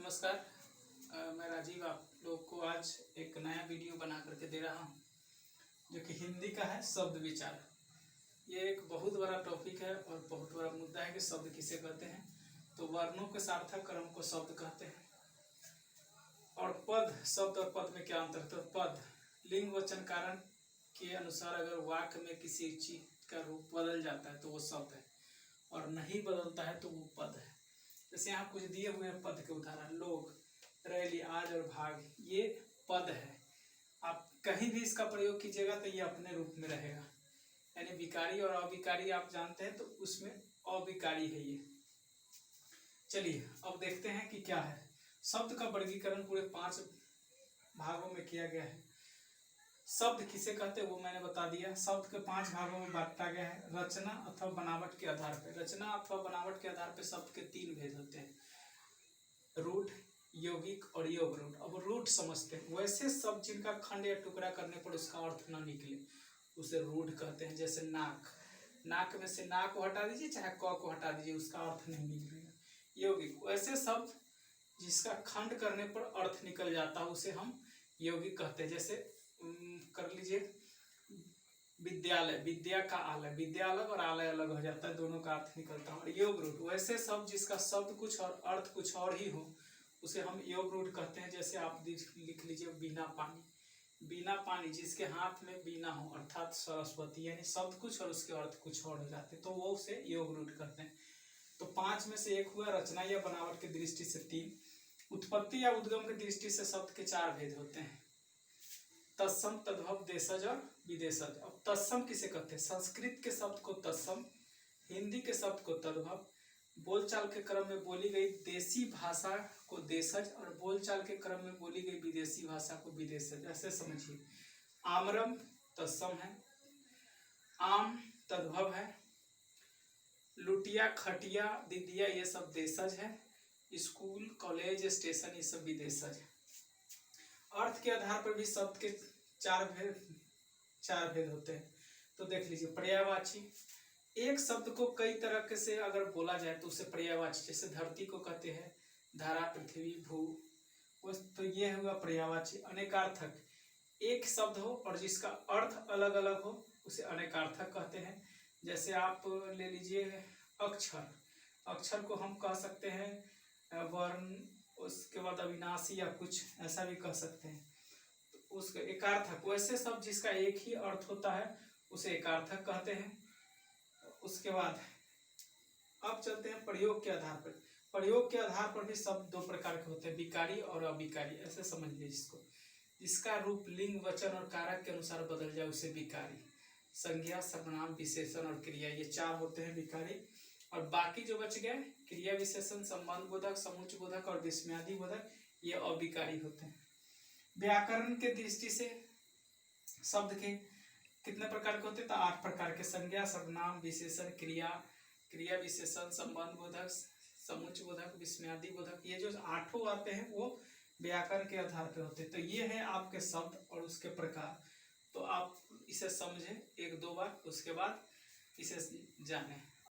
नमस्कार। मैं राजीव आप लोग को आज एक नया वीडियो बना करके दे रहा हूँ जो कि हिंदी का है शब्द विचार। ये एक बहुत बड़ा टॉपिक है और बहुत बड़ा मुद्दा है कि शब्द किसे कहते हैं। तो वर्णों के सार्थक क्रम को शब्द कहते हैं और पद, शब्द और पद में क्या अंतर है। तो पद लिंग वचन कारण के अनुसार अगर वाक्य में किसी चीज का रूप बदल जाता है तो वो शब्द है और नहीं बदलता है तो वो पद है। जैसे यहाँ कुछ दिए हुए हैं पद के उदाहरण, लोग, रैली, आज और भाग, ये पद है। आप कहीं भी इसका प्रयोग कीजिएगा तो ये अपने रूप में रहेगा, यानी विकारी और अविकारी आप जानते हैं, तो उसमें अविकारी है ये। चलिए अब देखते हैं कि क्या है। शब्द का वर्गीकरण पूरे 5 भागों में किया गया है। शब्द किसे कहते हैं वो मैंने बता दिया। शब्द के 5 भागों में बांटा गया है। रचना अथवा बनावट के आधार पर, रचना अथवा बनावट के आधार पर शब्द के 3 भेद होते हैं, रूढ़, यौगिक और योग रूढ़। अब रूढ़ समझते हैं, वैसे शब्द जिनका खंड या टुकड़ा करने पर उसका अर्थ न निकले उसे रूढ़ कहते हैं। जैसे नाक, नाक में से नाक को हटा दीजिए चाहे क को हटा दीजिए, उसका अर्थ नहीं निकलेगा। यौगिक, वैसे शब्द जिसका खंड करने पर अर्थ निकल जाता है उसे हम यौगिक कहते हैं। जैसे कर लीजिए विद्यालय, विद्या का आलय, विद्या अलग और आलय अलग हो जाता है, दोनों का अर्थ निकलता है। और योग रूढ़, वैसे शब्द जिसका शब्द कुछ और अर्थ कुछ और ही हो उसे हम योग रूढ़ कहते हैं। जैसे आप लिख लीजिए बीना पानी, बीना पानी, जिसके हाथ में बीना हो अर्थात सरस्वती, यानी शब्द कुछ और उसके अर्थ कुछ और हो जाते हैं, तो वो उसे योग रूढ़ कहते हैं। तो 5 में से एक हुआ रचना या बनावट की दृष्टि से 3, उत्पत्ति या उद्गम की दृष्टि से शब्द के 4 भेद होते हैं, तत्सम, तद्भव, देशज और विदेशज। अब तत्सम किसे कहते हैं। संस्कृत के शब्द को तत्सम, हिंदी के शब्द को तद्भव, बोलचाल के क्रम में बोली गई देसी भाषा को देशज और बोलचाल के क्रम में बोली गई विदेशी भाषा को विदेशज। ऐसे समझिए, आमरम तत्सम है, आम तद्भव है, लुटिया, खटिया, दीदिया ये सब देशज है, स्कूल, कॉलेज, स्टेशन ये सब विदेशज है। अर्थ के आधार पर भी शब्द के 4 भेद होते हैं। तो देख लीजिए, पर्यायवाची, एक शब्द को कई तरह से अगर बोला जाए तो उसे पर्यायवाची, जैसे धरती को कहते हैं धरा, पृथ्वी, भू, तो ये हुआ पर्यायवाची। अनेकार्थक, एक शब्द हो और जिसका अर्थ अलग अलग हो उसे अनेकार्थक कहते हैं। जैसे आप ले लीजिए अक्षर, अक्षर को हम कह सकते हैं वर्ण, उसके बाद अविनाशी या कुछ ऐसा भी कह सकते हैं, तो उसका एकार्थक। वैसे शब्द जिसका एक ही अर्थ होता है उसे एकार्थक कहते हैं। उसके बाद अब चलते हैं प्रयोग के आधार पर। प्रयोग के आधार पर भी शब्द 2 प्रकार के होते हैं, विकारी और अविकारी। ऐसे समझ लीजिए इसको, जिसका रूप लिंग, वचन और कारक के अनुसार बदल जाए उसे विकारी। संज्ञा, सर्वनाम, विशेषण और क्रिया, ये 4 होते हैं विकारी। और बाकी जो बच गए क्रिया, विशेषण, संबंध बोधक, समुच्चय बोधक और विस्मयादि बोधक, ये अविकारी होते हैं। व्याकरण के दृष्टि से शब्द के कितने प्रकार के होते हैं, तो 8 प्रकार के, संज्ञा, सर्वनाम, विशेषण, क्रिया, क्रिया विशेषण, संबंध बोधक, समुच्चय बोधक, विस्मयादि बोधक, ये जो 8 आते हैं वो व्याकरण के आधार पर होते हैं। तो ये है आपके शब्द और उसके प्रकार। तो आप इसे समझें 1-2 बार, उसके बाद इसे जानें।